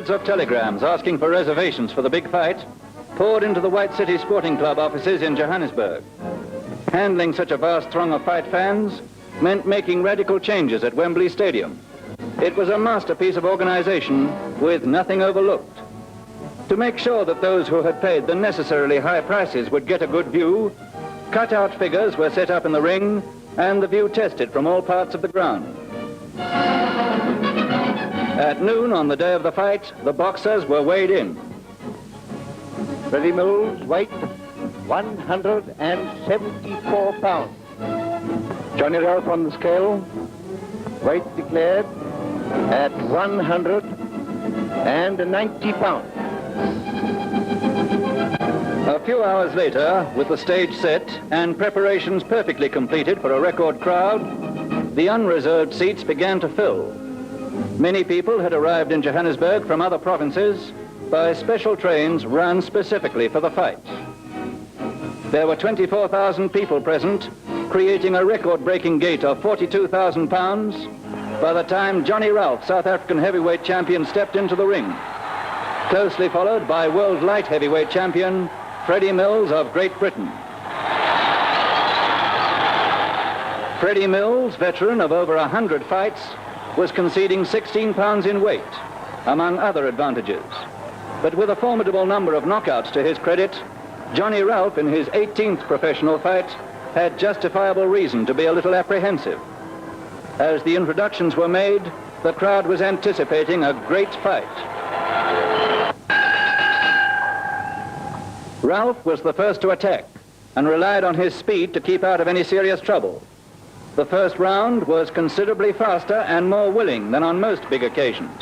Hundreds of telegrams asking for reservations for the big fight poured into the White City Sporting Club offices in Johannesburg. Handling such a vast throng of fight fans meant making radical changes at Wembley Stadium. It was a masterpiece of organization with nothing overlooked. To make sure that those who had paid the necessarily high prices would get a good view, cut-out figures were set up in the ring and the view tested from all parts of the ground. At noon on the day of the fight, the boxers were weighed in. Freddie Mills, weight 174 pounds. Johnny Ralph on the scale, weight declared at 190 pounds. A few hours later, with the stage set and preparations perfectly completed for a record crowd, the unreserved seats began to fill. Many people had arrived in Johannesburg from other provinces by special trains run specifically for the fight. There were 24,000 people present, creating a record-breaking gate of 42,000 pounds by the time Johnny Ralph, South African heavyweight champion, stepped into the ring, closely followed by world light heavyweight champion Freddie Mills of Great Britain. Freddie Mills, veteran of over 100 fights, was conceding 16 pounds in weight, among other advantages. But with a formidable number of knockouts to his credit, Johnny Ralph, in his 18th professional fight, had justifiable reason to be a little apprehensive. As the introductions were made, the crowd was anticipating a great fight. Ralph was the first to attack and relied on his speed to keep out of any serious trouble. The first round was considerably faster and more willing than on most big occasions.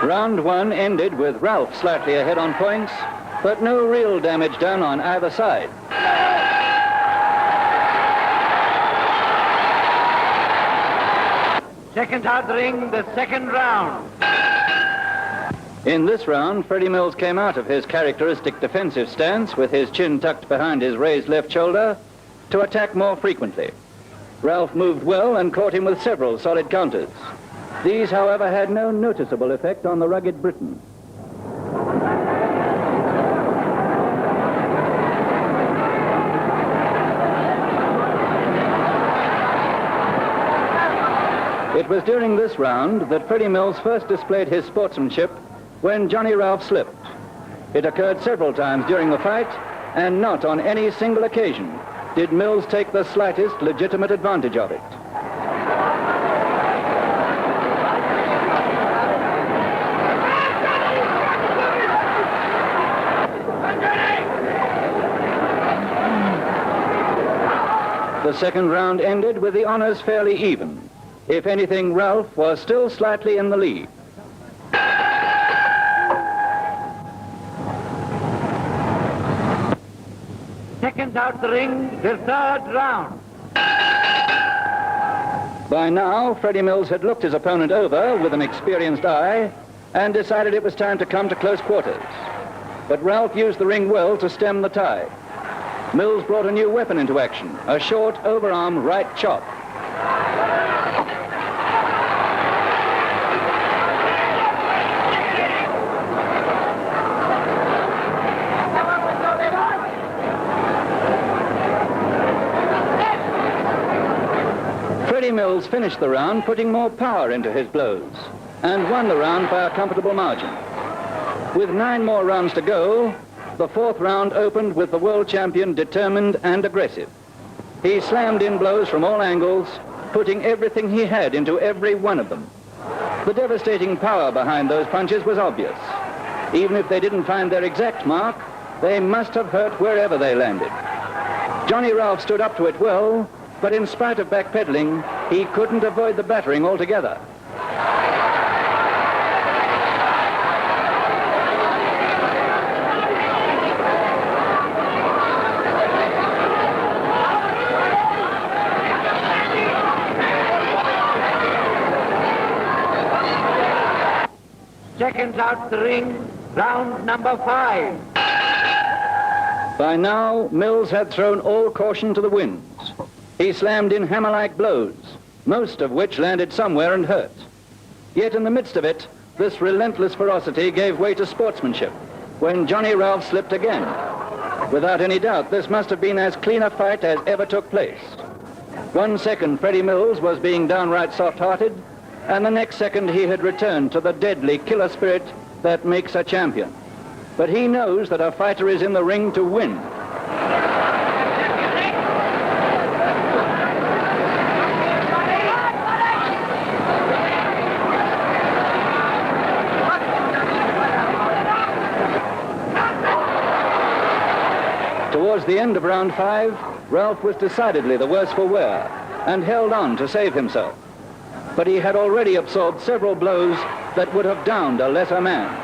Round one ended with Ralph slightly ahead on points, but no real damage done on either side. Second out the ring, the second round. In this round, Freddie Mills came out of his characteristic defensive stance with his chin tucked behind his raised left shoulder to attack more frequently. Ralph moved well and caught him with several solid counters. These, however, had no noticeable effect on the rugged Briton. It was during this round that Freddie Mills first displayed his sportsmanship when Johnny Ralph slipped. It occurred several times during the fight, and not on any single occasion did Mills take the slightest legitimate advantage of it. The second round ended with the honors fairly even. If anything, Ralph was still slightly in the lead. Second out the ring, the third round. By now, Freddie Mills had looked his opponent over with an experienced eye and decided it was time to come to close quarters. But Ralph used the ring well to stem the tide. Mills brought a new weapon into action, a short overarm right chop. Freddie Mills finished the round putting more power into his blows and won the round by a comfortable margin. With 9 more rounds to go, the fourth round opened with the world champion determined and aggressive. He slammed in blows from all angles, putting everything he had into every one of them. The devastating power behind those punches was obvious. Even if they didn't find their exact mark, they must have hurt wherever they landed. Johnny Ralph stood up to it well, but in spite of backpedaling, he couldn't avoid the battering altogether. Seconds out the ring, round number 5. By now, Mills had thrown all caution to the winds. He slammed in hammer-like blows, most of which landed somewhere and hurt. Yet in the midst of it, this relentless ferocity gave way to sportsmanship when Johnny Ralph slipped again. Without any doubt, this must have been as clean a fight as ever took place. 1 second, Freddie Mills was being downright soft-hearted, and the next second he had returned to the deadly killer spirit that makes a champion. But he knows that a fighter is in the ring to win. Towards the end of round 5, Ralph was decidedly the worse for wear and held on to save himself. But he had already absorbed several blows that would have downed a lesser man.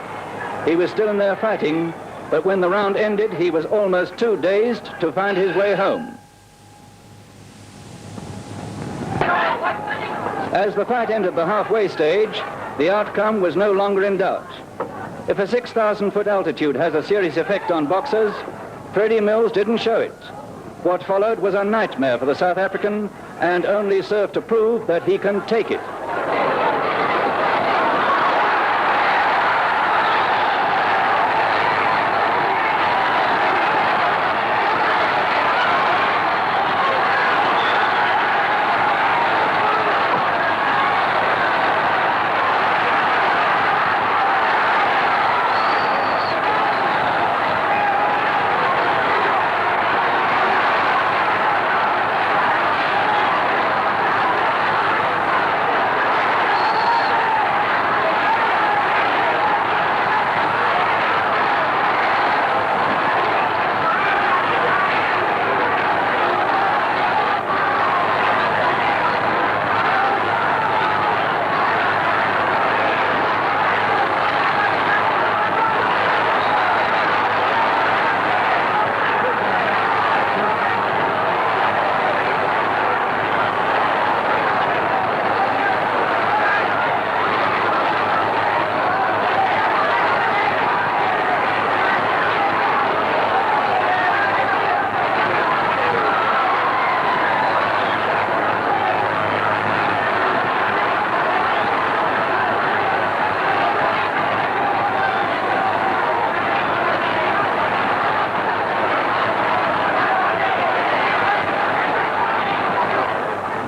He was still in there fighting, but when the round ended, he was almost too dazed to find his way home. As the fight entered the halfway stage, the outcome was no longer in doubt. If a 6,000-foot altitude has a serious effect on boxers, Freddie Mills didn't show it. What followed was a nightmare for the South African and only served to prove that he can take it.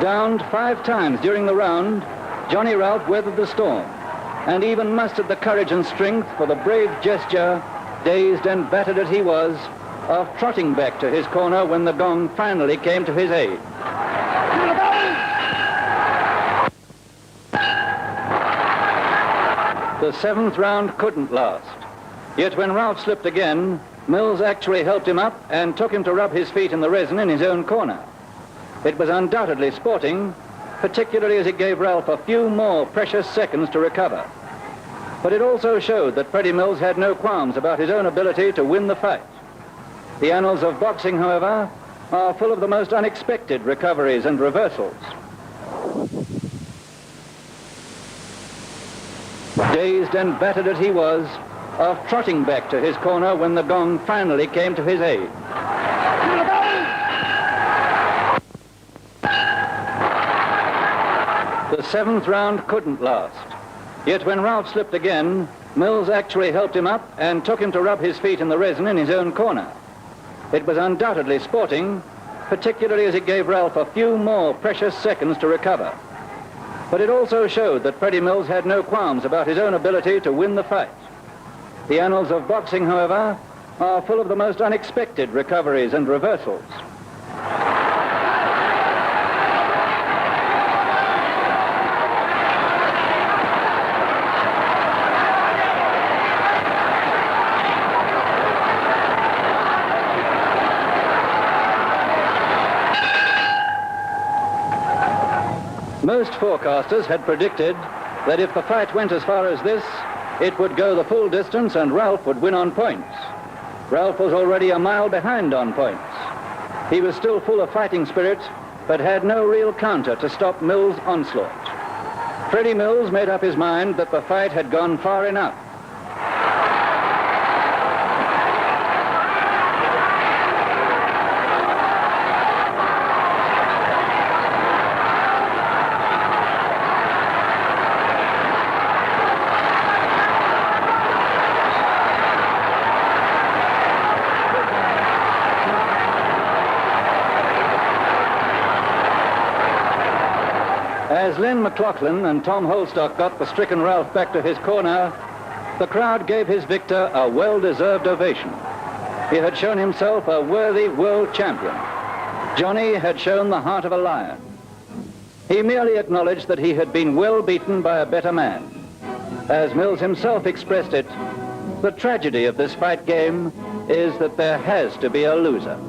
Downed 5 times during the round, Johnny Ralph weathered the storm and even mustered the courage and strength for the brave gesture, dazed and battered as he was, of trotting back to his corner when the gong finally came to his aid. The 7th round couldn't last. Yet when Ralph slipped again, Mills actually helped him up and took him to rub his feet in the resin in his own corner. It was undoubtedly sporting, particularly as it gave Ralph a few more precious seconds to recover. But it also showed that Freddie Mills had no qualms about his own ability to win the fight. The annals of boxing, however, are full of the most unexpected recoveries and reversals. Dazed and battered as he was, of trotting back to his corner when the gong finally came to his aid. The 7th round couldn't last. Yet when Ralph slipped again, Mills actually helped him up and took him to rub his feet in the resin in his own corner. It was undoubtedly sporting, particularly as it gave Ralph a few more precious seconds to recover. But it also showed that Freddie Mills had no qualms about his own ability to win the fight. The annals of boxing, however, are full of the most unexpected recoveries and reversals. Most forecasters had predicted that if the fight went as far as this, it would go the full distance and Ralph would win on points. Ralph was already a mile behind on points. He was still full of fighting spirit, but had no real counter to stop Mills' onslaught. Freddie Mills made up his mind that the fight had gone far enough. As Len McLaughlin and Tom Holstock got the stricken Ralph back to his corner, the crowd gave his victor a well-deserved ovation. He had shown himself a worthy world champion. Johnny had shown the heart of a lion. He merely acknowledged that he had been well beaten by a better man. As Mills himself expressed it, the tragedy of this fight game is that there has to be a loser.